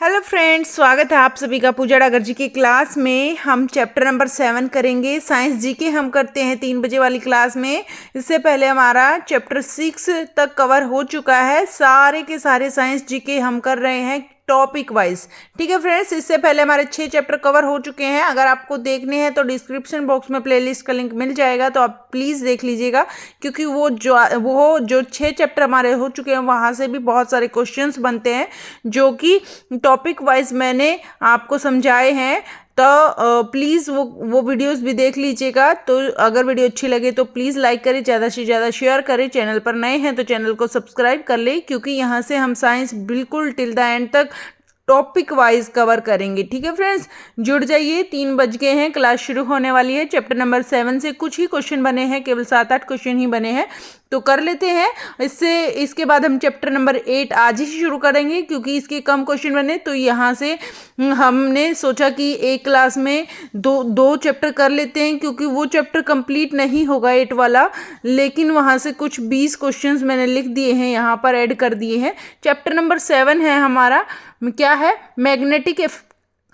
Hello friends, स्वागत है आप सभी का पूजा डागर जी की क्लास में। हम चैप्टर नंबर 7 करेंगे। साइंस जी के हम करते हैं 3 बजे वाली क्लास में। इससे पहले हमारा चैप्टर 6 तक कवर हो चुका है। सारे के सारे साइंस जी के हम कर रहे हैं टॉपिक वाइज। ठीक है फ्रेंड्स, इससे पहले हमारे 6 चैप्टर कवर हो चुके हैं। अगर आपको देखने हैं तो डिस्क्रिप्शन बॉक्स में प्लेलिस्ट का लिंक मिल जाएगा, तो आप प्लीज़ देख लीजिएगा, क्योंकि वो जो 6 चैप्टर हमारे हो चुके हैं वहाँ से भी बहुत सारे क्वेश्चंस बनते हैं जो कि टॉपिक वाइज मैंने आपको समझाए हैं। तो प्लीज़ वो वीडियोस भी देख लीजिएगा। तो अगर वीडियो अच्छी लगे तो प्लीज़ लाइक करें, ज़्यादा से ज़्यादा शेयर करें। चैनल पर नए हैं तो चैनल को सब्सक्राइब कर लें, क्योंकि यहाँ से हम साइंस बिल्कुल टिल द एंड तक टॉपिक वाइज कवर करेंगे। ठीक है फ्रेंड्स, जुड़ जाइए। 3 बज गए हैं, क्लास शुरू होने वाली है। चैप्टर नंबर 7 से कुछ ही क्वेश्चन बने हैं, केवल 7-8 क्वेश्चन ही बने हैं, तो कर लेते हैं। इसके बाद हम चैप्टर नंबर 8 आज ही शुरू करेंगे, क्योंकि इसके कम क्वेश्चन बने। तो यहाँ से हमने सोचा कि एक क्लास में दो चैप्टर कर लेते हैं, क्योंकि वो चैप्टर कंप्लीट नहीं होगा 8 वाला, लेकिन वहाँ से कुछ 20 क्वेश्चंस मैंने लिख दिए हैं, यहाँ पर ऐड कर दिए हैं। चैप्टर नंबर 7 है हमारा, क्या है, मैग्नेटिक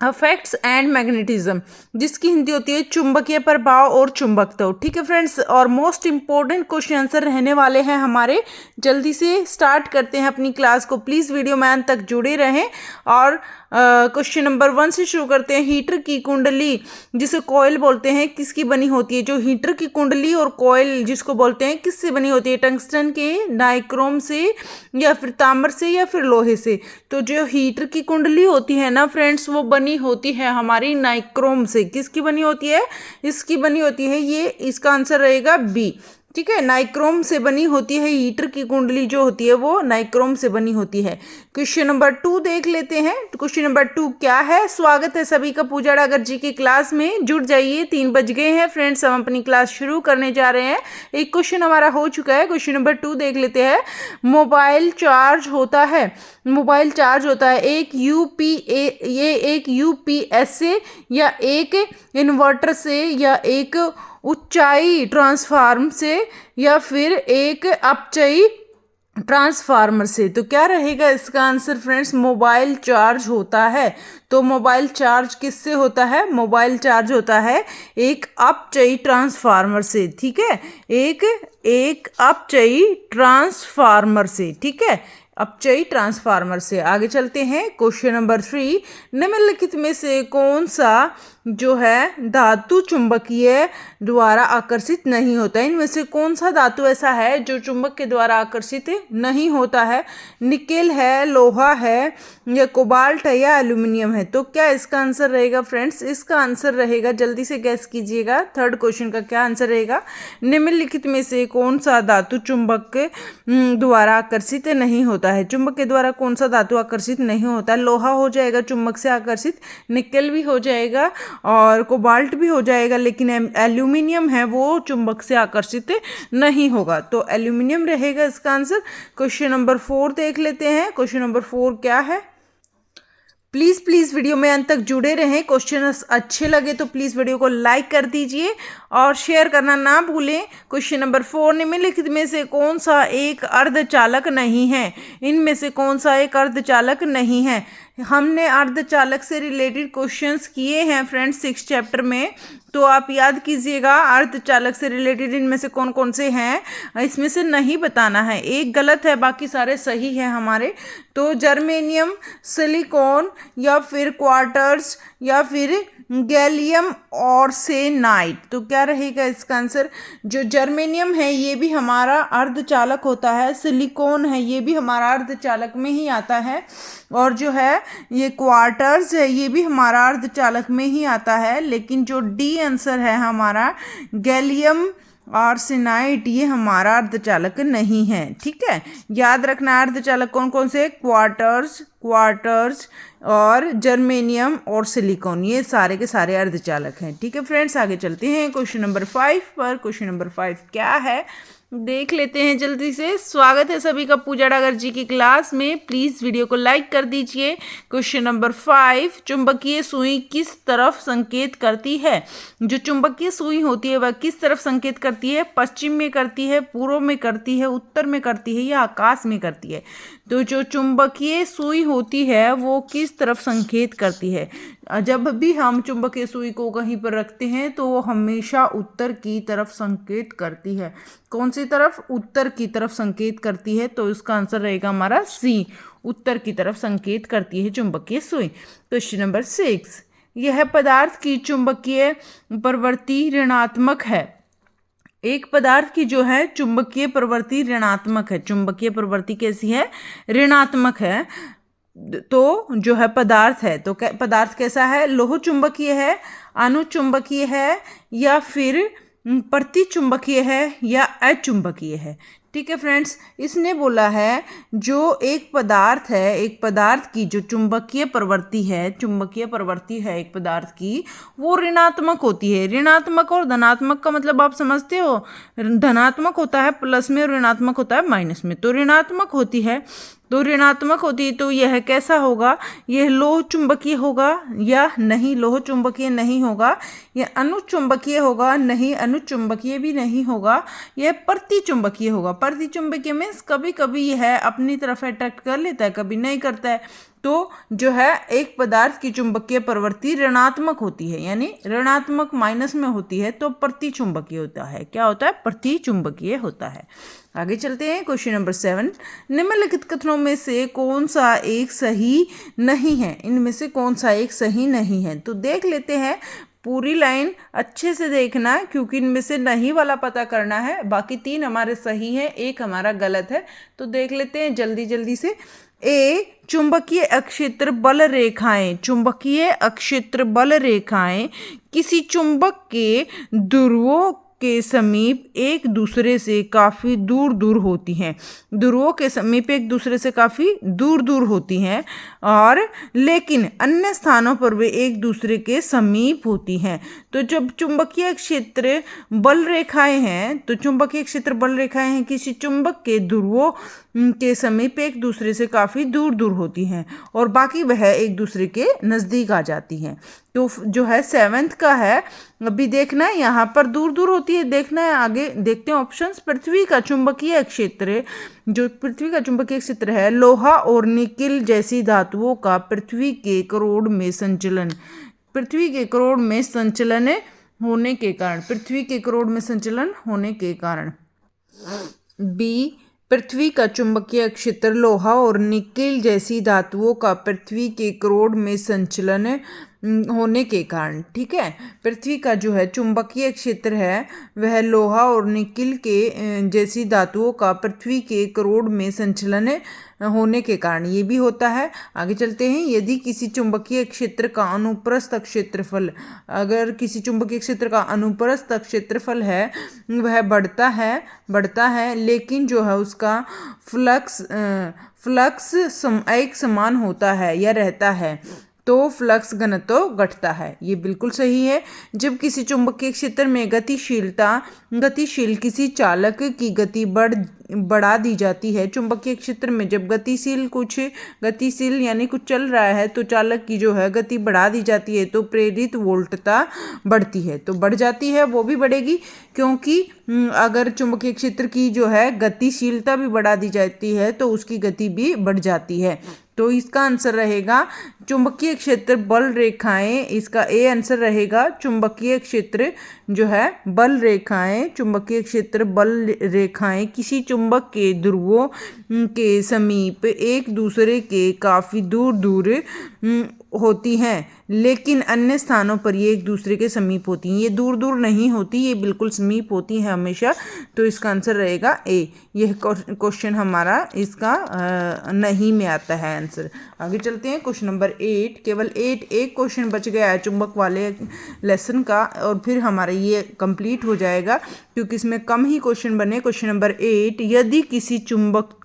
अफेक्ट्स एंड मैग्नेटिज्म, जिसकी हिंदी होती है चुंबकीय प्रभाव और चुंबकत्व। ठीक है फ्रेंड्स, और मोस्ट इंपॉर्टेंट क्वेश्चन आंसर रहने वाले हैं हमारे। जल्दी से स्टार्ट करते हैं अपनी क्लास को। प्लीज़ वीडियो में अंत तक जुड़े रहें। और क्वेश्चन नंबर 1 से शुरू करते हैं। हीटर की कुंडली, जिसे कॉइल बोलते हैं, किसकी बनी होती है? जो हीटर की कुंडली और कॉइल जिसको बोलते हैं, किससे बनी होती है? टंगस्टन के, नाइक्रोम से, या फिर तांबर से, या फिर लोहे से? तो जो हीटर की कुंडली होती है ना फ्रेंड्स, वो बनी होती है हमारी नाइक्रोम से। किसकी बनी होती है? इसकी बनी होती है ये, इसका आंसर रहेगा बी। ठीक है, नाइक्रोम से बनी होती है हीटर की कुंडली, जो होती है वो नाइक्रोम से बनी होती है। क्वेश्चन नंबर 2 देख लेते हैं। क्वेश्चन नंबर 2 क्या है? स्वागत है सभी का पूजा डागर जी की क्लास में। जुड़ जाइए, 3 बज गए हैं फ्रेंड्स, हम अपनी क्लास शुरू करने जा रहे हैं। एक क्वेश्चन हमारा हो चुका है। क्वेश्चन नंबर 2 देख लेते हैं। मोबाइल चार्ज होता है, मोबाइल चार्ज होता है एक यूपीएस से, या एक इन्वर्टर से, या एक ऊंचाई ट्रांसफार्मर से, या फिर एक अपचयी ट्रांसफार्मर से? तो क्या रहेगा इसका आंसर फ्रेंड्स? मोबाइल चार्ज होता है। तो मोबाइल चार्ज किससे होता है? मोबाइल चार्ज होता है एक अपचयी ट्रांसफार्मर से। ठीक है, एक अपचयी ट्रांसफार्मर से। ठीक है, अपचयी ट्रांसफार्मर से। आगे चलते हैं। क्वेश्चन नंबर 3, निम्नलिखित में से कौन सा जो है धातु चुंबकीय द्वारा आकर्षित नहीं होता? इनमें से कौन सा धातु ऐसा है जो चुंबक के द्वारा आकर्षित नहीं होता है? निकेल है, लोहा है, या कोबाल्ट है, या एल्यूमिनियम है? तो क्या इसका आंसर रहेगा फ्रेंड्स? इसका आंसर रहेगा, जल्दी से गैस कीजिएगा, थर्ड क्वेश्चन का क्या आंसर रहेगा? निम्नलिखित में से कौन सा धातु चुंबक के द्वारा आकर्षित नहीं होता है? चुंबक के द्वारा कौन सा धातु आकर्षित नहीं होता? लोहा हो जाएगा चुंबक से आकर्षित, निकेल भी हो जाएगा, और कोबाल्ट भी हो जाएगा, लेकिन एल्यूमिनियम है वो चुंबक से आकर्षित नहीं होगा। तो एल्यूमिनियम रहेगा इसका आंसर। क्वेश्चन नंबर 4 देख लेते हैं। क्वेश्चन नंबर 4 क्या है? प्लीज़ वीडियो में अंत तक जुड़े रहें। क्वेश्चन अच्छे लगे तो प्लीज़ वीडियो को लाइक कर दीजिए और शेयर करना ना भूलें। क्वेश्चन नंबर 4, निम्नलिखित में से कौन सा एक अर्धचालक नहीं है? इनमें से कौन सा एक अर्धचालक नहीं है? हमने अर्धचालक से रिलेटेड क्वेश्चंस किए हैं फ्रेंड्स 6 चैप्टर में, तो आप याद कीजिएगा अर्धचालक से रिलेटेड इनमें से कौन कौन से हैं। इसमें से नहीं बताना है, एक गलत है, बाकी सारे सही हैं हमारे। तो जर्मेनियम, सिलिकॉन, या फिर क्वार्टर्स, या फिर गैलियम आर्सेनाइड। तो क्या रहेगा इसका आंसर? जो जर्मेनियम है ये भी हमारा अर्धचालक होता है, सिलिकॉन है ये भी हमारा अर्धचालक में ही आता है, और जो है ये क्वार्टर्स है ये भी हमारा अर्धचालक में ही आता है। लेकिन जो डी आंसर है हमारा गैलियम आर्सेनाइड, ये हमारा अर्धचालक नहीं है। ठीक है, याद रखना अर्धचालक कौन कौन से? क्वार्टर्स और जर्मेनियम और सिलिकॉन, ये सारे के सारे अर्धचालक हैं। ठीक है फ्रेंड्स, आगे चलते हैं क्वेश्चन नंबर 5 पर। क्वेश्चन नंबर 5 क्या है देख लेते हैं जल्दी से। स्वागत है सभी का पूजा डागर जी की क्लास में। प्लीज़ वीडियो को लाइक कर दीजिए। क्वेश्चन नंबर 5, चुंबकीय सुई किस तरफ संकेत करती है? जो चुंबकीय सुई होती है वह किस तरफ संकेत करती है? पश्चिम में करती है, पूर्व में करती है, उत्तर में करती है, या आकाश में करती है? तो जो चुंबकीय सुई होती है वो किस तरफ संकेत करती है? जब भी हम चुंबकीय सुई को कहीं पर रखते हैं तो वो हमेशा उत्तर की तरफ संकेत करती है। कौन सी तरफ? उत्तर की तरफ संकेत करती है। तो इसका आंसर रहेगा हमारा सी, उत्तर की तरफ संकेत करती है चुंबकीय सुई। क्वेश्चन नंबर 6, यह पदार्थ की चुंबकीय प्रवृत्ति ऋणात्मक है। एक पदार्थ की जो है चुंबकीय प्रवृत्ति ऋणात्मक है। चुंबकीय प्रवृत्ति कैसी है? ऋणात्मक है। तो जो है पदार्थ है, तो पदार्थ कैसा है? लोह चुंबकीय है, अनुचुंबकीय है, या फिर प्रतिचुंबकीय है, या अचुंबकीय है। ठीक है फ्रेंड्स, इसने बोला है जो एक पदार्थ है, एक पदार्थ की जो चुंबकीय प्रवृत्ति है, चुंबकीय प्रवृत्ति है एक पदार्थ की, वो ऋणात्मक होती है। ऋणात्मक और धनात्मक का मतलब आप समझते हो? धनात्मक होता है प्लस में और ऋणात्मक होता है माइनस में। तो ऋणात्मक होती है, तो ऋणात्मक होती है, तो यह कैसा होगा? यह लोह चुंबकीय होगा या नहीं? लोह चुंबकीय नहीं होगा। यह अनुचुंबकीय होगा? नहीं, अनुचुंबकीय भी नहीं होगा। यह प्रतिचुंबकीय होगा। प्रतिचुंबकीय मीन्स कभी कभी यह अपनी तरफ अट्रैक्ट कर लेता है, कभी नहीं करता है। तो जो है एक पदार्थ की चुंबकीय प्रवृत्ति ऋणात्मक होती है, यानी ऋणात्मक माइनस में होती है, तो प्रतिचुंबकीय होता है। क्या होता है? प्रतिचुंबकीय होता है। आगे चलते हैं। क्वेश्चन नंबर 7, निम्नलिखित कथनों में से कौन सा एक सही नहीं है? इनमें से कौन सा एक सही नहीं है? तो देख लेते हैं, पूरी लाइन अच्छे से देखना, क्योंकि इनमें से नहीं वाला पता करना है। बाकी 3 हमारे सही हैं, 1 हमारा गलत है। तो देख लेते हैं जल्दी जल्दी से। ए, चुंबकीय अक्षेत्र बल रेखाएं, चुंबकीय अक्षेत्र बल रेखाएं किसी चुंबक के ध्रुवों के समीप एक दूसरे से काफ़ी दूर दूर होती हैं। ध्रुवों के समीप एक दूसरे से काफ़ी दूर दूर होती हैं, और लेकिन अन्य स्थानों पर वे एक दूसरे के समीप होती हैं। तो जब चुंबकीय क्षेत्र बल रेखाएं हैं, तो चुंबकीय क्षेत्र बल रेखाएं हैं किसी चुंबक के ध्रुवों के समीप एक दूसरे से काफ़ी दूर दूर होती हैं, और बाकी वह एक दूसरे के नज़दीक आ जाती हैं। तो जो है 7th का है, अभी देखना है यहाँ पर दूर दूर होती है, देखना है। आगे देखते हैं ऑप्शंस। पृथ्वी का चुंबकीय क्षेत्र, जो पृथ्वी का चुंबकीय क्षेत्र है, लोहा और निकिल जैसी धातुओं का पृथ्वी के करोड़ में संचलन, पृथ्वी के करोड़ में संचलन होने के कारण, पृथ्वी के करोड़ में संचलन होने के कारण। बी, पृथ्वी का चुंबकीय क्षेत्र लोहा और निकिल जैसी धातुओं का पृथ्वी के करोड़ में संचलन होने के कारण। ठीक है, पृथ्वी का जो है चुंबकीय क्षेत्र है वह लोहा और निकिल के जैसी धातुओं का पृथ्वी के करोड़ में संचलन होने के कारण ये भी होता है। आगे चलते हैं। यदि किसी चुंबकीय क्षेत्र का अनुप्रस्थ क्षेत्रफल, अगर किसी चुंबकीय क्षेत्र का अनुप्रस्थ क्षेत्रफल है वह बढ़ता है, लेकिन जो है उसका फ्लक्स एक समान होता है या रहता है, तो फ्लक्स घनत्व घटता है। ये बिल्कुल सही है। जब किसी चुंबकीय क्षेत्र में गतिशील किसी चालक की गति बढ़ा दी जाती है, चुंबकीय क्षेत्र में जब गतिशील यानी कुछ चल रहा है, तो चालक की जो है गति बढ़ा दी जाती है, तो प्रेरित वोल्टता बढ़ती है। तो बढ़ जाती है, वो भी बढ़ेगी, क्योंकि अगर चुंबकीय क्षेत्र की जो है गतिशीलता भी बढ़ा दी जाती है तो उसकी गति भी बढ़ जाती है। तो इसका आंसर रहेगा चुंबकीय क्षेत्र बल रेखाएं, इसका ए आंसर रहेगा। चुंबकीय क्षेत्र जो है बल रेखाएं, चुंबकीय क्षेत्र बल रेखाएं किसी चुंबक के ध्रुवों के समीप एक दूसरे के काफ़ी दूर दूर होती हैं, लेकिन अन्य स्थानों पर ये एक दूसरे के समीप होती हैं। ये दूर दूर नहीं होती, ये बिल्कुल समीप होती हैं हमेशा। तो इसका आंसर रहेगा ए। यह क्वेश्चन हमारा इसका नहीं में आता है आंसर। आगे चलते हैं। क्वेश्चन नंबर 8, केवल 8 एक क्वेश्चन बच गया है चुंबक वाले लेसन का, और फिर हमारा ये कंप्लीट हो जाएगा, क्योंकि इसमें कम ही क्वेश्चन बने। क्वेश्चन नंबर 8, यदि किसी चुंबक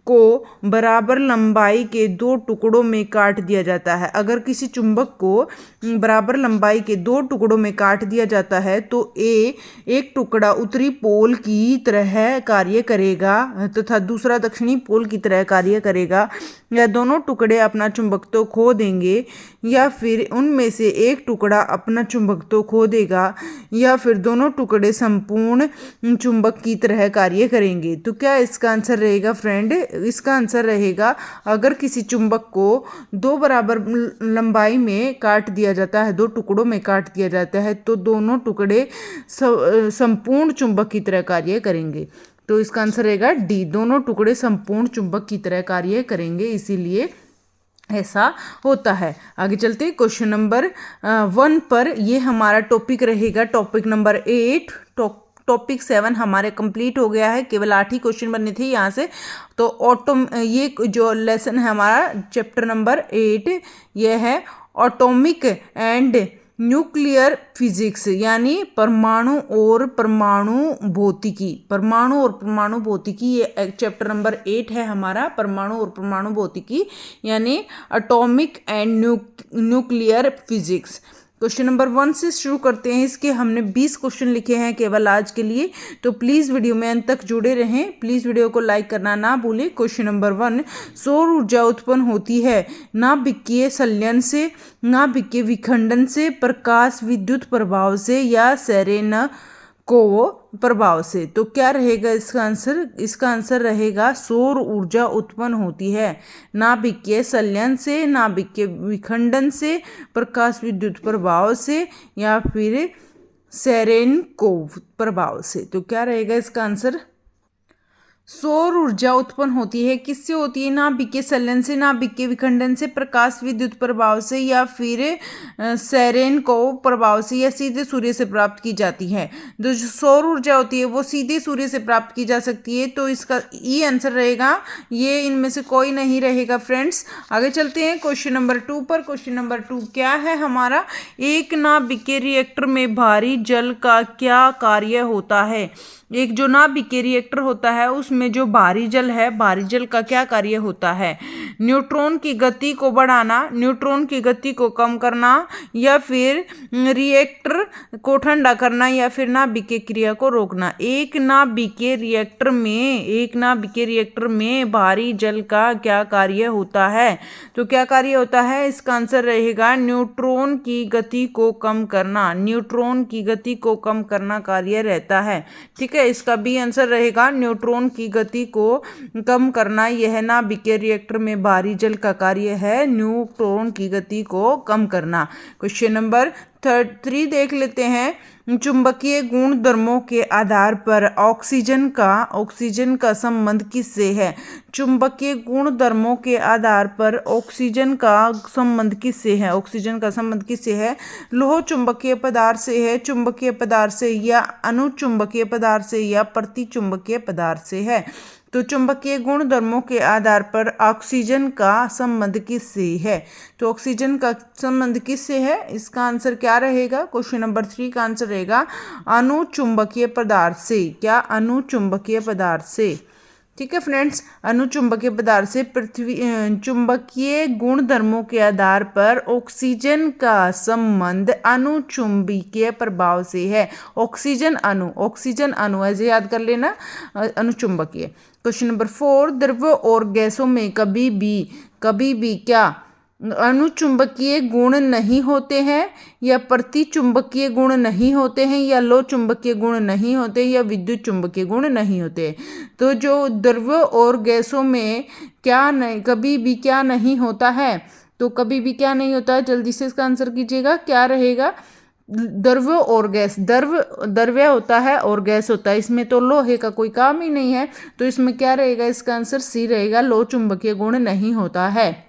को बराबर लंबाई के 2 टुकड़ों में काट दिया जाता है, अगर किसी चुंबक को बराबर लंबाई के 2 टुकड़ों में काट दिया जाता है, तो एक टुकड़ा उत्तरी पोल की तरह कार्य करेगा तथा दूसरा दक्षिणी पोल की तरह कार्य करेगा, या दोनों टुकड़े अपना चुंबकत्व खो देंगे, या फिर उनमें से एक टुकड़ा अपना चुंबकत्व खो देगा, या फिर दोनों टुकड़े संपूर्ण चुंबक की तरह कार्य करेंगे। तो क्या इसका आंसर रहेगा फ्रेंड? इसका आंसर रहेगा अगर किसी चुंबक को दो बराबर लंबाई में काट दिया जाता है, दो टुकड़ों में काट दिया जाता है, तो दोनों टुकड़े संपूर्ण चुंबक की तरह कार्य करेंगे। तो इसका आंसर रहेगा डी, दोनों टुकड़े संपूर्ण चुंबक की तरह कार्य करेंगे, इसीलिए ऐसा होता है। आगे चलते हैं क्वेश्चन नंबर 1 पर। ये हमारा टॉपिक रहेगा टॉपिक नंबर 8। टॉपिक 7 हमारे कंप्लीट हो गया है, केवल 8 ही क्वेश्चन बनने थे यहाँ से। तो ये जो लेसन है हमारा चैप्टर नंबर 8, ये है ऑटोमिक एंड न्यूक्लियर फिजिक्स, यानी परमाणु और परमाणु भौतिकी। परमाणु और परमाणु भौतिकी, ये चैप्टर नंबर 8 है हमारा, परमाणु और परमाणु भौतिकी यानी atomic and nuclear physics. Question number 1 से शुरू करते हैं। इसके हमने 20 क्वेश्चन लिखे हैं केवल आज के लिए, तो प्लीज़ वीडियो में अंत तक जुड़े रहें। प्लीज़ वीडियो को लाइक करना ना भूलें। क्वेश्चन नंबर 1, सौर ऊर्जा उत्पन्न होती है नाभिकीय संलयन से, नाभिकीय विखंडन से, प्रकाश विद्युत प्रभाव से या सेरेन को प्रभाव से। तो क्या रहेगा इसका आंसर? इसका आंसर रहेगा सौर ऊर्जा उत्पन्न होती है नाभिकीय संलयन से, नाभिकीय विखंडन से, प्रकाश विद्युत प्रभाव से या फिर सेरेनकोव प्रभाव से। तो क्या रहेगा इसका आंसर? सौर ऊर्जा उत्पन्न होती है किससे होती है? नाभिकीय संलयन से, नाभिकीय विखंडन से, प्रकाश विद्युत प्रभाव से या फिर सेरेनकोव प्रभाव से, या सीधे सूर्य से प्राप्त की जाती है। जो सौर ऊर्जा होती है वो सीधे सूर्य से प्राप्त की जा सकती है, तो इसका ये आंसर रहेगा, ये इनमें से कोई नहीं रहेगा फ्रेंड्स। आगे चलते हैं क्वेश्चन नंबर 2 पर। क्वेश्चन नंबर 2 क्या है हमारा? एक नाभिकीय रिएक्टर में भारी जल का क्या कार्य होता है? एक जो नाभिकीय रिएक्टर होता है उसमें जो भारी जल है, भारी जल का क्या कार्य होता है? न्यूट्रॉन की गति को बढ़ाना, न्यूट्रॉन की गति को कम करना, या फिर रिएक्टर को ठंडा करना, या फिर नाभिकीय क्रिया को रोकना। एक नाभिकीय रिएक्टर में भारी जल का क्या कार्य होता है? तो क्या कार्य होता है? इसका आंसर रहेगा न्यूट्रॉन की गति को कम करना। न्यूट्रॉन की गति को कम करना कार्य रहता है। ठीक है, इसका बी आंसर रहेगा न्यूट्रॉन की गति को कम करना। यह नाभिकीय रिएक्टर में भारी जल का कार्य है, न्यूट्रॉन की गति को कम करना। क्वेश्चन नंबर 3 देख लेते हैं। चुंबकीय गुणधर्मों के आधार पर ऑक्सीजन का संबंध किससे है? चुंबकीय गुणधर्मों के आधार पर ऑक्सीजन का संबंध किससे है? ऑक्सीजन का संबंध किससे है? लोह चुंबकीय पदार्थ से है, चुंबकीय पदार्थ से, या अनुचुंबकीय पदार्थ से, या प्रतिचुंबकीय पदार्थ से है। तो चुंबकीय गुणधर्मों के आधार पर ऑक्सीजन का संबंध किससे है? तो ऑक्सीजन का संबंध किससे है? इसका आंसर क्या रहेगा? क्वेश्चन नंबर 3 का आंसर रहेगा अनुचुंबकीय पदार्थ से। क्या? अनुचुंबकीय पदार्थ से। ठीक है फ्रेंड्स, अनुचुंबकीय पदार्थ से। चुंबकीय गुणधर्मों के आधार पर ऑक्सीजन का संबंध अनुचुंबकीय प्रभाव से है। ऑक्सीजन अणु ऐसे याद कर लेना, अनुचुंबकीय। क्वेश्चन नंबर 4, द्रव और गैसों में कभी भी क्या अनुचुंबकीय गुण नहीं होते हैं, या प्रतिचुंबकीय गुण नहीं होते हैं, या लो चुंबकीय गुण नहीं होते, या विद्युत चुंबकीय गुण नहीं होते? तो जो द्रव और गैसों में कभी भी क्या नहीं होता है? तो कभी भी क्या नहीं होता है? जल्दी से इसका आंसर कीजिएगा, क्या रहेगा? द्रव्य और गैस। द्रव्य होता है और गैस होता है, इसमें तो लोहे का कोई काम ही नहीं है, तो इसमें क्या रहेगा? इसका आंसर सी रहेगा, लो चुंबकीय गुण नहीं होता है।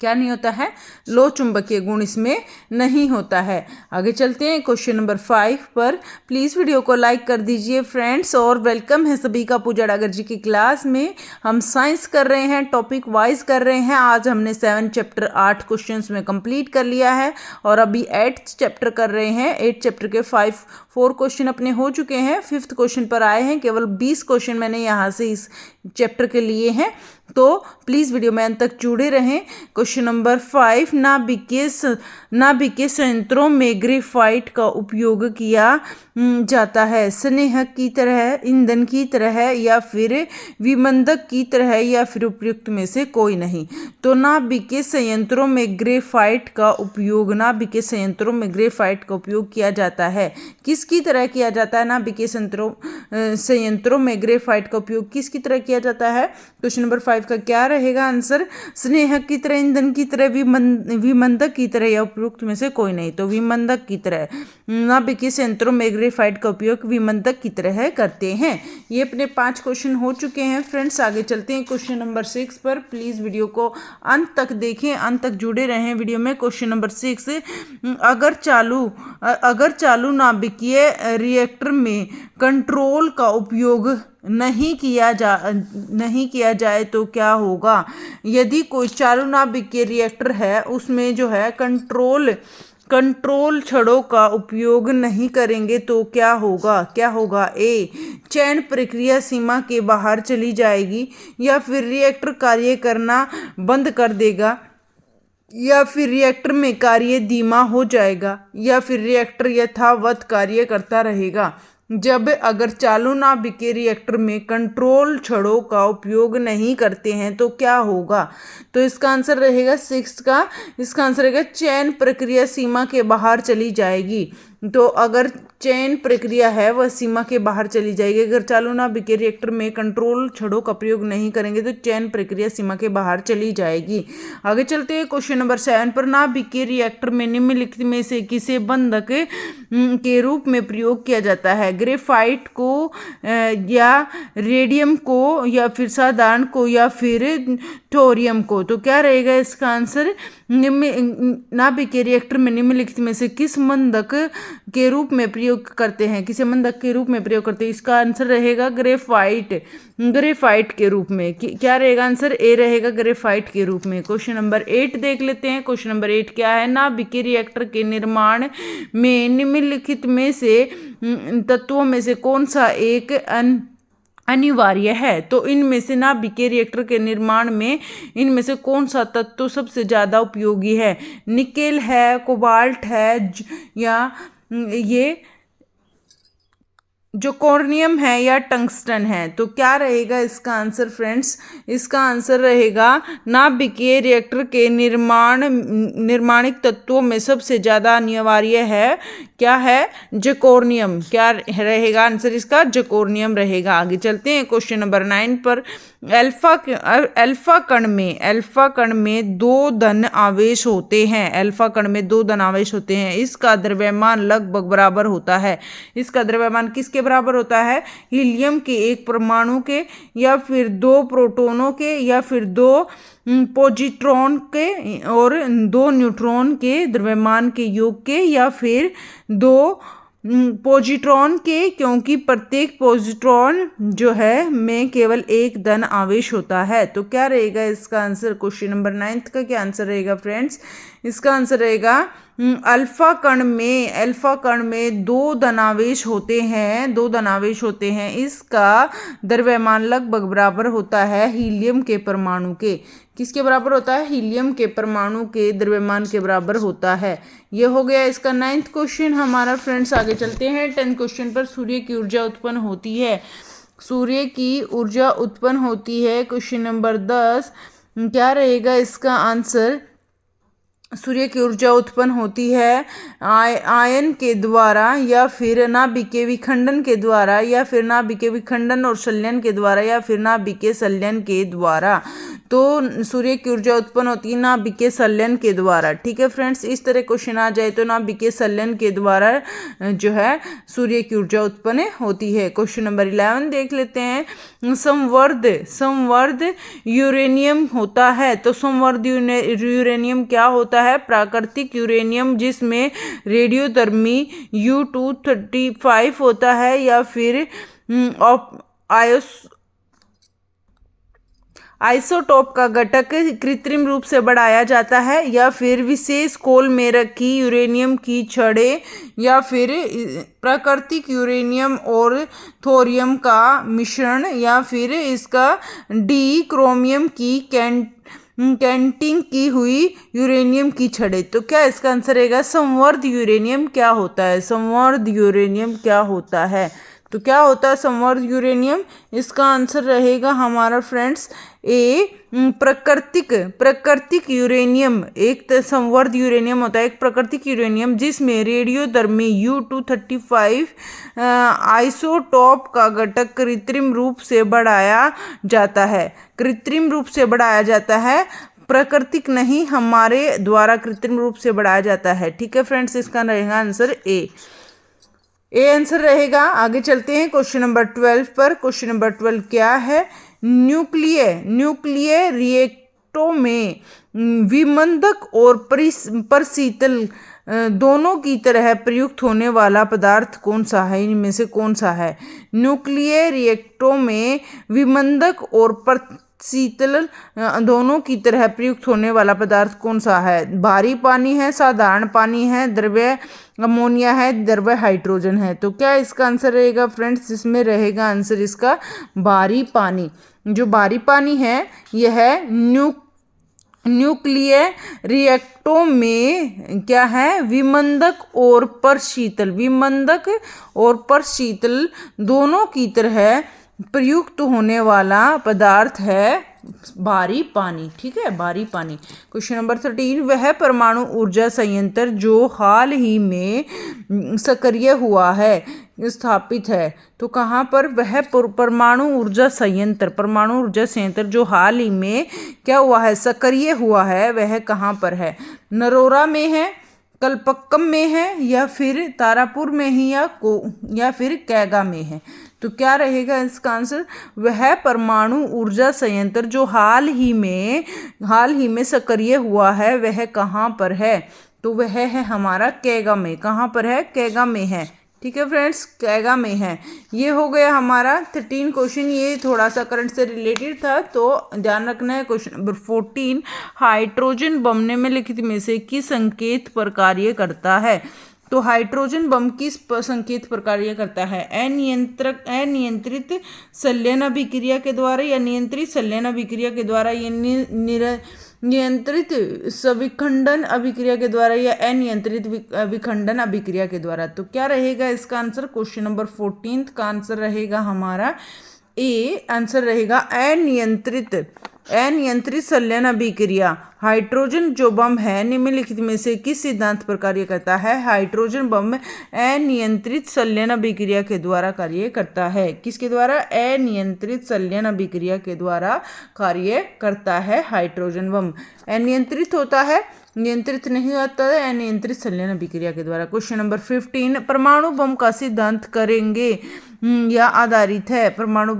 क्या नहीं होता है? लो चुंबकीय गुण इसमें नहीं होता है। आगे चलते हैं क्वेश्चन नंबर 5 पर। प्लीज़ वीडियो को लाइक कर दीजिए फ्रेंड्स, और वेलकम है सभी का पूजा डागर जी की क्लास में। हम साइंस कर रहे हैं, टॉपिक वाइज कर रहे हैं। आज हमने 7 चैप्टर 8 क्वेश्चंस में कंप्लीट कर लिया है, और अभी 8th चैप्टर कर रहे हैं। 8 चैप्टर के 4 क्वेश्चन अपने हो चुके हैं, 5th क्वेश्चन पर आए हैं। केवल 20 क्वेश्चन मैंने यहाँ से इस चैप्टर के लिए हैं, तो प्लीज़ वीडियो में अंत तक जुड़े रहें। क्वेश्चन नंबर 5, नाभिकीय संयंत्रों में ग्रेफाइट का उपयोग किया जाता है, स्नेहक की तरह, ईंधन की तरह या फिर विमंदक की तरह या फिर उपयुक्त में से कोई नहीं। तो नाभिकीय संयंत्रों में ग्रेफाइट का उपयोग किया जाता है। किसकी तरह किया जाता है? नाभिकीय संयंत्रों में ग्रेफाइट का उपयोग किसकी तरह किया जाता है? क्वेश्चन नंबर 5 का क्या रहेगा आंसर? स्नेहक की तरह, ईंधन की तरह, विमंदक की तरह या उपयुक्त में से कोई नहीं। तो विमंदक की तरह, नाभिकीय संयंत्रों में ग्रेफाइट का उपयोग विमंदक की तरह करते हैं। ये अपने 5 क्वेश्चन हो चुके हैं फ्रेंड्स। आगे चलते हैं क्वेश्चन नंबर 6 पर। प्लीज वीडियो को अंत तक देखें, अंत तक जुड़े रहें वीडियो में। क्वेश्चन नंबर 6, अगर चालू नाभिकीय रिएक्टर में कंट्रोल का उपयोग नहीं किया जाए तो क्या होगा? यदि कोई चालू नाभिकीय रिएक्टर है, उसमें जो है कंट्रोल छड़ों का उपयोग नहीं करेंगे तो क्या होगा? ए, चयन प्रक्रिया सीमा के बाहर चली जाएगी, या फिर रिएक्टर कार्य करना बंद कर देगा, या फिर रिएक्टर में कार्य धीमा हो जाएगा, या फिर रिएक्टर यथावत कार्य करता रहेगा। अगर चालू नाभिकीय रिएक्टर में कंट्रोल छड़ों का उपयोग नहीं करते हैं तो क्या होगा? तो इसका आंसर रहेगा 6 का, इसका आंसर रहेगा चयन प्रक्रिया सीमा के बाहर चली जाएगी। तो अगर चयन प्रक्रिया है वह सीमा के बाहर चली जाएगी। अगर चालू नाभिकीय रिएक्टर में कंट्रोल छड़ों का प्रयोग नहीं करेंगे तो चयन प्रक्रिया सीमा के बाहर चली जाएगी। आगे चलते हैं क्वेश्चन नंबर 7 पर। नाभिकीय रिएक्टर में निम्नलिखित में से किसे बंधक के रूप में प्रयोग किया जाता है? ग्रेफाइट को या रेडियम को या फिर साधारण को या फिर थोरियम को? तो क्या रहेगा इसका आंसर? नाभिकीय रिएक्टर में निम्नलिखित में से किस बंधक के रूप में प्रयोग करते हैं? किसे बंधक के रूप में प्रयोग करते हैं? इसका आंसर रहेगा ग्रेफाइट के रूप में। क्या रहेगा आंसर? ए रहेगा, ग्रेफाइट के रूप में। क्वेश्चन नंबर 8 देख लेते हैं। क्वेश्चन नंबर 8 क्या है? नाभिकीय रिएक्टर के निर्माण में निम्नलिखित में से तत्वों में से कौन सा एक अनिवार्य है? तो इनमें से नाभिकीय रिएक्टर के निर्माण में इनमें से कौन सा तत्व सबसे ज्यादा उपयोगी है? निकेल है, कोबाल्ट है, या ये जो कॉर्नियम है या टंगस्टन है? तो क्या रहेगा इसका आंसर फ्रेंड्स? इसका आंसर रहेगा नाभिकीय रिएक्टर के निर्माणिक तत्वों में सबसे ज्यादा अनिवार्य है, क्या है? जर्कोनियम। क्या रहेगा आंसर इसका? जर्कोनियम रहेगा। आगे चलते हैं क्वेश्चन नंबर 9 पर। अल्फा कण में 2 धन आवेश होते हैं। अल्फा कण में 2 धन आवेश होते हैं। इसका द्रव्यमान लगभग बराबर होता है। इसका द्रव्यमान किसके बराबर होता है? हीलियम के 1 परमाणु के, या फिर 2 प्रोटॉनों के, या फिर 2 पॉजिट्रॉन के और 2 न्यूट्रॉन के द्रव्यमान के योग के, या फिर 2 पॉजिट्रॉन के, क्योंकि प्रत्येक पॉजिट्रॉन जो है में केवल 1 धन आवेश होता है। तो क्या रहेगा इसका आंसर? क्वेश्चन नंबर 9 का क्या आंसर रहेगा फ्रेंड्स? इसका आंसर रहेगा अल्फा कण में 2 धनावेश होते हैं। इसका द्रव्यमान लगभग बराबर होता है हीलियम के परमाणु के। किसके बराबर होता है? हीलियम के परमाणु के द्रव्यमान के बराबर होता है। यह हो गया इसका 9th क्वेश्चन हमारा फ्रेंड्स। आगे चलते हैं 10th क्वेश्चन पर। सूर्य की ऊर्जा उत्पन्न होती है। क्वेश्चन नंबर 10 क्या रहेगा इसका आंसर? सूर्य की ऊर्जा उत्पन्न होती है आयन के द्वारा, या फिर नाभिकीय विखंडन के द्वारा, या फिर नाभिकीय विखंडन और संलयन के द्वारा, या फिर नाभिकीय संलयन के द्वारा। तो सूर्य की ऊर्जा उत्पन्न होती है नाभिकीय संलयन के द्वारा। ठीक है फ्रेंड्स, इस तरह क्वेश्चन आ जाए तो नाभिकीय संलयन के द्वारा जो है सूर्य की ऊर्जा उत्पन्न होती है। क्वेश्चन नंबर 11 देख लेते हैं। संवर्ध यूरेनियम होता है। तो संवर्ध यूरेनियम क्या होता है? प्राकृतिक यूरेनियम जिसमें रेडियोधर्मी U-235 होता है, या फिर आइसोटोप का घटक कृत्रिम रूप से बढ़ाया जाता है, या फिर विशेष खोल में रखी यूरेनियम की छड़ें, या फिर प्राकृतिक यूरेनियम और थोरियम का मिश्रण, या फिर इसका डी क्रोमियम की कैंटिंग की हुई यूरेनियम की छड़ें। तो क्या इसका आंसर रहेगा संवर्ध यूरेनियम क्या होता है? संवर्ध यूरेनियम क्या होता है? तो क्या होता है संवर्ध यूरेनियम? इसका आंसर रहेगा हमारा फ्रेंड्स ए प्राकृतिक यूरेनियम। एक संवर्ध यूरेनियम होता है एक प्राकृतिक यूरेनियम जिसमें रेडियोधर्मी U-235 आइसोटोप का घटक कृत्रिम रूप से बढ़ाया जाता है। कृत्रिम रूप से बढ़ाया जाता है, प्राकृतिक नहीं, हमारे द्वारा कृत्रिम रूप से बढ़ाया जाता है। ठीक है फ्रेंड्स, इसका रहेगा आंसर ए आंसर रहेगा। आगे चलते हैं क्वेश्चन नंबर 12 पर। क्वेश्चन नंबर 12 क्या है? न्यूक्लियर रिएक्टरों में विमंदक और परशीतल दोनों की तरह प्रयुक्त होने वाला पदार्थ कौन सा है? इनमें से कौन सा है? न्यूक्लियर रिएक्टरों में विमंदक और शीतल दोनों की तरह प्रयुक्त होने वाला पदार्थ कौन सा है? भारी पानी है, साधारण पानी है, द्रव्य अमोनिया है, द्रव्य हाइड्रोजन है। तो क्या इसका आंसर रहेगा फ्रेंड्स? इसमें रहेगा आंसर इसका भारी पानी। जो भारी पानी है यह न्यूक्लियर रिएक्टरों में क्या है? विमंदक और परशीतल दोनों की तरह प्रयुक्त होने वाला पदार्थ है भारी पानी। ठीक है, भारी पानी। क्वेश्चन नंबर 13, वह परमाणु ऊर्जा संयंत्र जो हाल ही में सक्रिय हुआ है स्थापित है। तो कहाँ पर? वह परमाणु ऊर्जा संयंत्र जो हाल ही में क्या हुआ है? सक्रिय हुआ है, वह कहाँ पर है? नरोरा में है, कलपक्कम में है, या फिर तारापुर में है, या फिर कैगा में है। तो क्या रहेगा इसका आंसर? वह परमाणु ऊर्जा संयंत्र जो हाल ही में सक्रिय हुआ है, वह कहाँ पर है? तो वह है हमारा कैगा में। कहाँ पर है? कैगा में है। ठीक है फ्रेंड्स, कैगा में है। ये हो गया हमारा 13 क्वेश्चन। ये थोड़ा सा करंट से रिलेटेड था, तो ध्यान रखना है। क्वेश्चन नंबर 14, हाइड्रोजन बम निम्नलिखित में से किस संकेत पर कार्य करता है? तो हाइड्रोजन बम किस संकेत पर कार्य करता है? अनियंत्रित संलयन अभिक्रिया के द्वारा, या नियंत्रित संलयन अभिक्रिया के द्वारा, या नियंत्रित सविखंडन अभिक्रिया के द्वारा, या अनियंत्रित विखंडन अभिक्रिया के द्वारा। तो क्या रहेगा इसका आंसर? क्वेश्चन नंबर 14 का आंसर रहेगा हमारा ए आंसर रहेगा अनियंत्रित संलयन अभिक्रिया। हाइड्रोजन जो बम है निम्नलिखित में से किस सिद्धांत पर कार्य करता है? हाइड्रोजन बम अनियंत्रित संलयन अभिक्रिया के द्वारा कार्य करता है। किसके द्वारा? अनियंत्रित संलयन अभिक्रिया के द्वारा कार्य करता है हाइड्रोजन बम। अनियंत्रित होता है, नियंत्रित नहीं होता है, अनियंत्रित संलयन अभिक्रिया के द्वारा। क्वेश्चन नंबर 15, परमाणु बम का सिद्धांत करेंगे या आधारित है? परमाणु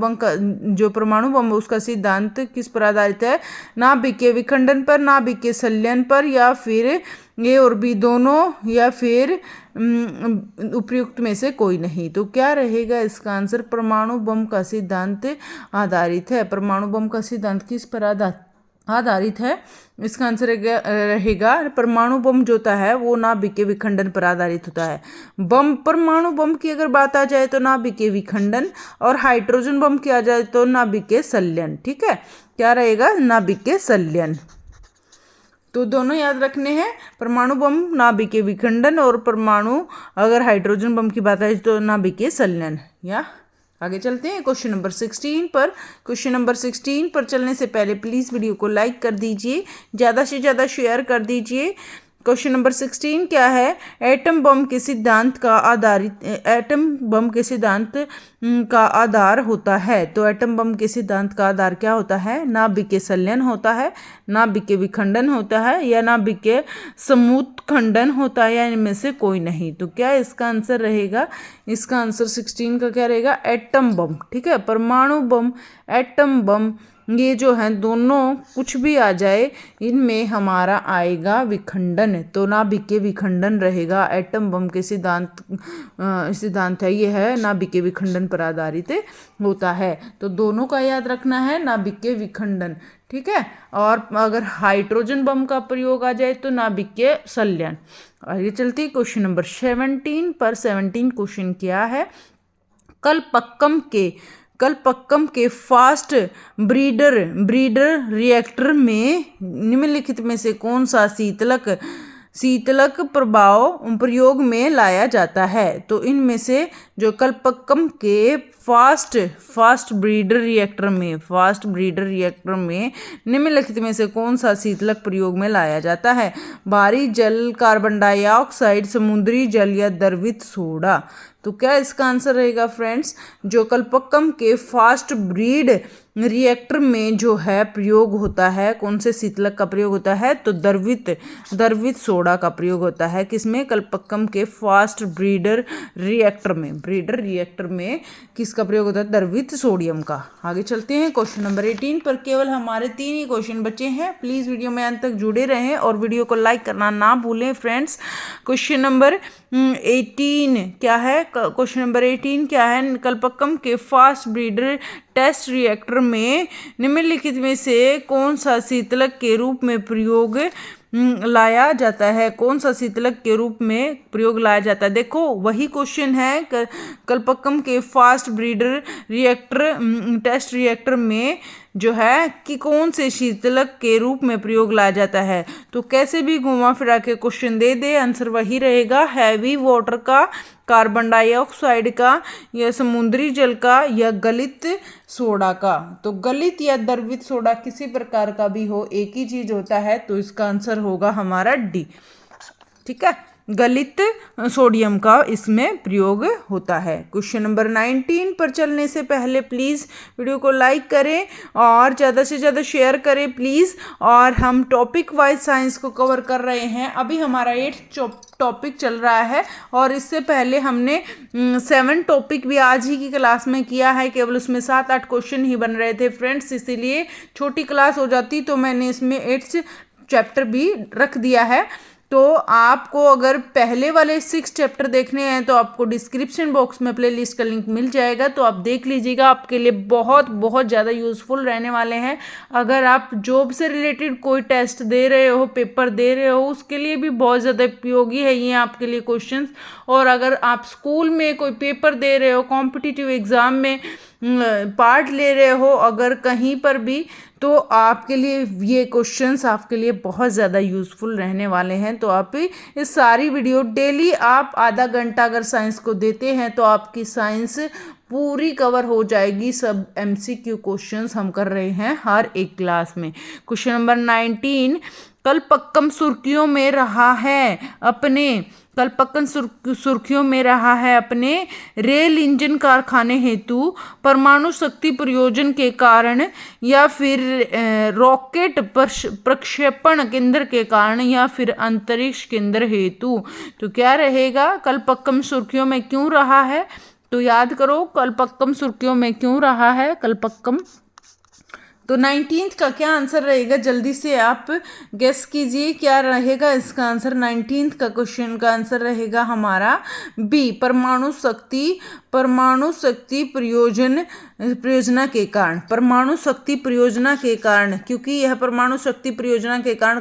बम उसका सिद्धांत किस पर आधारित है? नाभिकीय विखंडन पर, नाभिकीय संलयन पर, या फिर ए और बी दोनों, या फिर उपयुक्त में से कोई नहीं। तो क्या रहेगा इसका आंसर? परमाणु बम का सिद्धांत आधारित है। परमाणु बम का सिद्धांत किस पर आधारित है? इसका आंसर रहेगा परमाणु बम जो होता है वो नाभिकीय विखंडन पर आधारित होता है। परमाणु बम की अगर बात आ जाए तो नाभिकीय विखंडन, और हाइड्रोजन बम की आ जाए तो नाभिकीय संलयन। ठीक है, क्या रहेगा? नाभिकीय संलयन। तो दोनों याद रखने हैं, परमाणु बम नाभिकीय विखंडन, और परमाणु अगर हाइड्रोजन बम की बात आए तो नाभिकीय संलयन। या आगे चलते हैं क्वेश्चन नंबर 16 पर। क्वेश्चन नंबर 16 पर चलने से पहले प्लीज़ वीडियो को लाइक कर दीजिए, ज़्यादा से ज़्यादा शेयर कर दीजिए। क्वेश्चन नंबर 16 क्या है? एटम बम के सिद्धांत का आधार होता है। तो एटम बम के सिद्धांत का आधार क्या होता है? नाभिकीय संलयन होता है, नाभिकीय विखंडन होता है, या नाभिकीय समूत्खंडन होता है, या इनमें से कोई नहीं। तो क्या इसका आंसर रहेगा? इसका आंसर 16 का क्या रहेगा? Atom bomb. ठीक है, परमाणु बम, एटम बम, ये जो है दोनों कुछ भी आ जाए, इनमें हमारा आएगा विखंडन। तो नाभिकीय विखंडन रहेगा। एटम बम के सिद्धांत है ये है नाभिकीय विखंडन पर आधारित होता है। तो दोनों का याद रखना है, नाभिकीय विखंडन। ठीक है, और अगर हाइड्रोजन बम का प्रयोग आ जाए तो नाभिकीय संलयन। आगे चलते क्वेश्चन नंबर 17 पर। 17 क्वेश्चन क्या है? कलपक्कम के फास्ट ब्रीडर रिएक्टर में निम्नलिखित में से कौन सा शीतलक प्रयोग में लाया जाता है? तो इनमें से जो कलपक्कम के फास्ट ब्रीडर रिएक्टर में निम्नलिखित में से कौन सा शीतलक प्रयोग में लाया जाता है? भारी जल, कार्बन डाइऑक्साइड, समुद्री जल या द्रवित सोडा। तो क्या इसका आंसर रहेगा फ्रेंड्स? जो कलपक्कम के फास्ट ब्रीड रिएक्टर में जो है प्रयोग होता है, कौन से शीतलक का प्रयोग होता है? तो द्रवित सोडा का प्रयोग होता है। किसमें? कलपक्कम के फास्ट ब्रीडर रिएक्टर में किसका प्रयोग होता है? द्रवित सोडियम का। आगे चलते हैं क्वेश्चन नंबर 18 पर। केवल हमारे 3 ही क्वेश्चन बचे हैं। प्लीज वीडियो में अंत तक जुड़े रहें और वीडियो को लाइक करना ना भूलें फ्रेंड्स। क्वेश्चन नंबर 18 क्या है? क्वेश्चन नंबर 18 क्या है? कलपक्कम के फास्ट ब्रीडर टेस्ट रिएक्टर में निम्नलिखित में से कौन सा शीतलक के रूप में प्रयोग लाया जाता है? कौन सा शीतलक के रूप में प्रयोग लाया जाता है? देखो वही क्वेश्चन है। कलपक्कम के फास्ट ब्रीडर टेस्ट रिएक्टर में जो है कि कौन से शीतलक के रूप में प्रयोग लाया जाता है। तो कैसे भी घुमा फिरा के क्वेश्चन दे आंसर वही रहेगा। हैवी वाटर का, कार्बन डाइऑक्साइड का, या समुद्री जल का, या गलित सोडा का। तो गलित या द्रवित सोडा किसी प्रकार का भी हो, एक ही चीज होता है। तो इसका आंसर होगा हमारा डी। ठीक है, गलित सोडियम का इसमें प्रयोग होता है। क्वेश्चन नंबर 19 पर चलने से पहले प्लीज़ वीडियो को लाइक करें और ज़्यादा से ज़्यादा शेयर करें प्लीज़। और हम टॉपिक वाइज साइंस को कवर कर रहे हैं। अभी हमारा 8 टॉपिक चल रहा है और इससे पहले हमने 7 टॉपिक भी आज ही की क्लास में किया है। केवल उसमें 7-8 क्वेश्चन ही बन रहे थे फ्रेंड्स, इसीलिए छोटी क्लास हो जाती तो मैंने इसमें 8 चैप्टर भी रख दिया है। तो आपको अगर पहले वाले 6 चैप्टर देखने हैं तो आपको डिस्क्रिप्शन बॉक्स में प्लेलिस्ट का लिंक मिल जाएगा, तो आप देख लीजिएगा। आपके लिए बहुत बहुत ज़्यादा यूज़फुल रहने वाले हैं। अगर आप जॉब से रिलेटेड कोई टेस्ट दे रहे हो, पेपर दे रहे हो, उसके लिए भी बहुत ज़्यादा उपयोगी है ये आपके लिए क्वेश्चंस। और अगर आप स्कूल में कोई पेपर दे रहे हो, कॉम्पिटिटिव एग्ज़ाम में पार्ट ले रहे हो अगर कहीं पर भी, तो आपके लिए ये क्वेश्चंस आपके लिए बहुत ज़्यादा यूज़फुल रहने वाले हैं। तो आप इस सारी वीडियो डेली आप आधा घंटा अगर साइंस को देते हैं तो आपकी साइंस पूरी कवर हो जाएगी। सब MCQ क्वेश्चंस हम कर रहे हैं हर एक क्लास में। क्वेश्चन नंबर 19, कलपक्कम सुर्खियों में रहा है अपने रेल इंजन कारखाने हेतु परमाणु शक्ति प्रयोजन के कारण, या फिर रॉकेट प्रक्षेपण केंद्र के कारण, या फिर अंतरिक्ष केंद्र हेतु। तो क्या रहेगा? कलपक्कम सुर्खियों में क्यों रहा है? तो याद करो, कलपक्कम सुर्खियों में क्यों रहा है कलपक्कम? तो 19 का क्या आंसर रहेगा? जल्दी से आप गेस कीजिए क्या रहेगा इसका आंसर। 19 का क्वेश्चन का आंसर रहेगा हमारा बी, परमाणु शक्ति परियोजना के कारण। परमाणु शक्ति परियोजना के कारण, क्योंकि यह परमाणु शक्ति परियोजना के कारण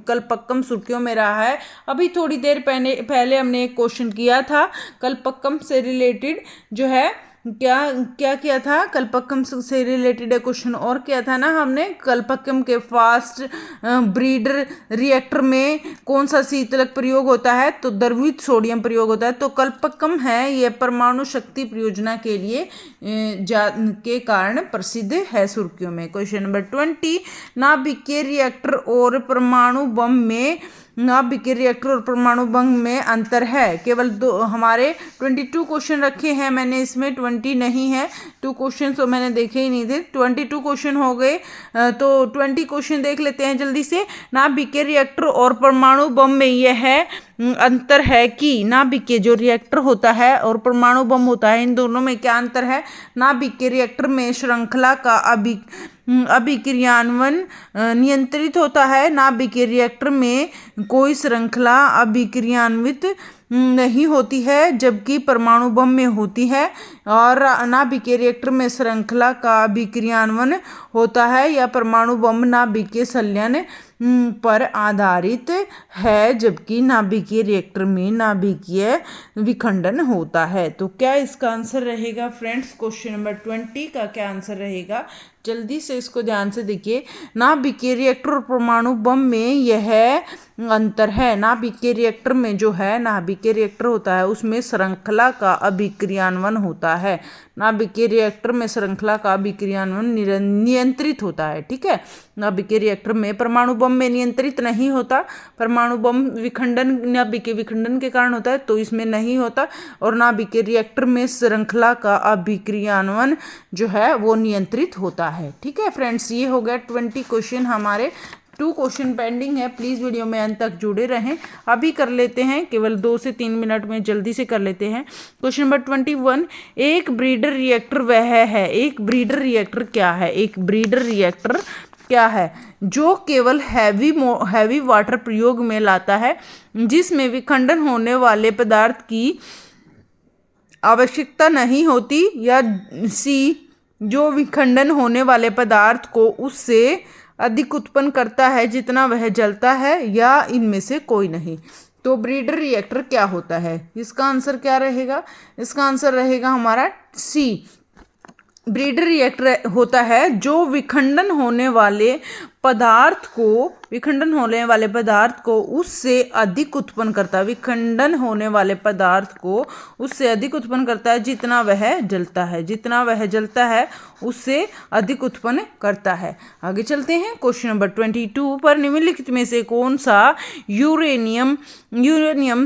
कलपक्कम सुर्खियों में रहा है। अभी थोड़ी देर पहले हमने एक क्वेश्चन किया था कलपक्कम से रिलेटेड, जो है क्या किया था? कलपक्कम से रिलेटेड क्वेश्चन और किया था ना हमने। कलपक्कम के फास्ट ब्रीडर रिएक्टर में कौन सा शीतलक प्रयोग होता है? तो द्रवित सोडियम प्रयोग होता है। तो कलपक्कम है ये परमाणु शक्ति परियोजना के लिए के कारण प्रसिद्ध है सुर्खियों में। क्वेश्चन नंबर 20, नाभिकीय रिएक्टर और परमाणु बम में अंतर है। केवल हमारे 22 क्वेश्चन रखे हैं मैंने, इसमें 20 नहीं है। 2 क्वेश्चन तो मैंने देखे ही नहीं थे, 22 क्वेश्चन हो गए। तो 20 क्वेश्चन देख लेते हैं जल्दी से। नाभिकीय रिएक्टर और परमाणु बम में यह अंतर है कि नाभिकीय जो रिएक्टर होता है और परमाणु बम होता है, इन दोनों में क्या अंतर है? नाभिकीय रिएक्टर में श्रृंखला का अभिक्रियान्वयन नियंत्रित होता है। नाभिकीय रिएक्टर में कोई श्रृंखला अभिक्रियान्वित नहीं होती है, जबकि परमाणु बम में होती है। और नाभिकीय रिएक्टर में श्रृंखला का अभिक्रियान्वयन होता है, या परमाणु बम नाभिकीय संलयन पर आधारित है, जबकि नाभिकीय रिएक्टर में नाभिकीय विखंडन होता है। तो क्या इसका आंसर रहेगा फ्रेंड्स? क्वेश्चन नंबर 20 का क्या आंसर रहेगा? जल्दी से इसको ध्यान से देखिए। नाभिकीय रिएक्टर और परमाणु बम में यह अंतर है। नाभिकीय रिएक्टर में जो है, नाभिकीय रिएक्टर होता है उसमें श्रृंखला का अभिक्रियान्वयन होता है। नाभिकीय रिएक्टर में श्रृंखला का अभिक्रियान्वयन नियंत्रित होता है। ठीक है, नाभिकीय रिएक्टर में, परमाणु बम में नियंत्रित नहीं होता। परमाणु बम विखंडन, नाभिकीय विखंडन के कारण होता है, तो इसमें नहीं होता। और नाभिकीय रिएक्टर में श्रृंखला का अभिक्रियान्वयन जो है वो नियंत्रित होता है। ठीक है फ्रेंड्स, ये हो गया 20 क्वेश्चन। हमारे 2 क्वेश्चन पेंडिंग है। प्लीज़ वीडियो में अंत तक जुड़े रहें। अभी कर लेते हैं, केवल 2 से 3 मिनट में जल्दी से कर लेते हैं। क्वेश्चन नंबर 21, एक ब्रीडर रिएक्टर वह है। एक ब्रीडर रिएक्टर क्या है? एक ब्रीडर रिएक्टर क्या है? जो केवल हैवी वाटर प्रयोग में लाता है, जिसमें विखंडन होने वाले पदार्थ की आवश्यकता नहीं होती, या सी, जो विखंडन होने वाले पदार्थ को उससे अधिक उत्पन्न करता है जितना वह जलता है, या इनमें से कोई नहीं। तो ब्रीडर रिएक्टर क्या होता है? इसका आंसर क्या रहेगा? इसका आंसर रहेगा हमारा सी। ब्रीडर रिएक्टर होता है जो विखंडन होने वाले पदार्थ को उससे अधिक उत्पन्न करता है। विखंडन होने वाले पदार्थ को उससे अधिक उत्पन्न करता है जितना वह जलता है। जितना वह जलता है उससे अधिक उत्पन्न करता है। आगे चलते हैं। क्वेश्चन नंबर 22 पर निम्नलिखित में से कौन सा यूरेनियम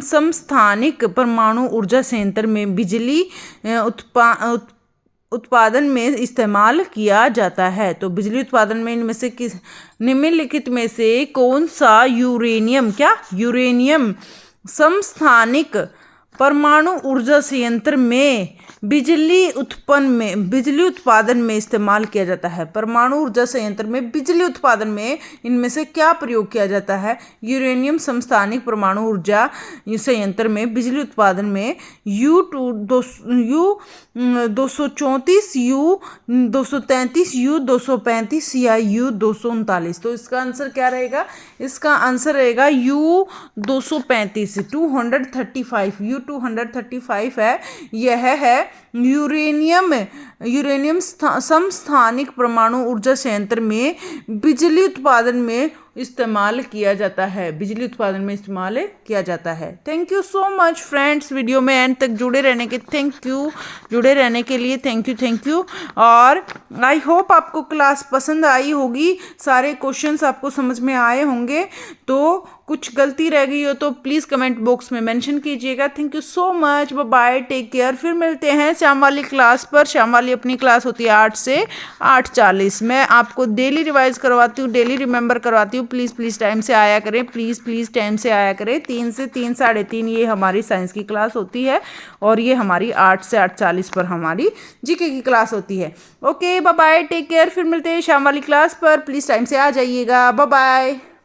समस्थानिक परमाणु ऊर्जा संयंत्र में बिजली उत्पादन में इस्तेमाल किया जाता है? तो बिजली उत्पादन में इनमें से निम्नलिखित में से कौन सा यूरेनियम समस्थानिक परमाणु ऊर्जा संयंत्र में बिजली उत्पादन में इस्तेमाल किया जाता है? परमाणु ऊर्जा संयंत्र में बिजली उत्पादन में इनमें से क्या प्रयोग किया जाता है? यूरेनियम समस्थानिक परमाणु ऊर्जा संयंत्र में बिजली उत्पादन में U234, U233, U235 या U239। तो इसका आंसर क्या रहेगा? इसका आंसर रहेगा U235, 235, U235 है। यह है यूरेनियम समस्थानिक परमाणु ऊर्जा संयंत्र में बिजली उत्पादन में इस्तेमाल किया जाता है। बिजली उत्पादन में इस्तेमाल किया जाता है। Thank you so much friends, video में एंड तक जुड़े रहने के लिए थैंक यू। और आई होप आपको क्लास पसंद आई होगी, सारे क्वेश्चंस आपको समझ में आए होंगे। तो कुछ गलती रह गई हो तो प्लीज़ कमेंट बॉक्स में मेंशन कीजिएगा। Thank you so much, bye bye, take care. फिर मिलते हैं शाम वाली क्लास पर। शाम वाली अपनी क्लास होती है 8 से 8:40। मैं आपको डेली रिवाइज करवाती हूँ, डेली रिमेंबर करवाती हूँ। प्लीज़ टाइम से आया करें, प्लीज़ टाइम से आया करें। 3 से 3, 3:30 ये हमारी साइंस की क्लास होती है, और ये हमारी 8 से 8:40 पर हमारी जीके की क्लास होती है। Okay, bye bye, take care. फिर मिलते हैं शाम वाली क्लास पर। प्लीज़ टाइम से आ जाइएगा। Bye bye.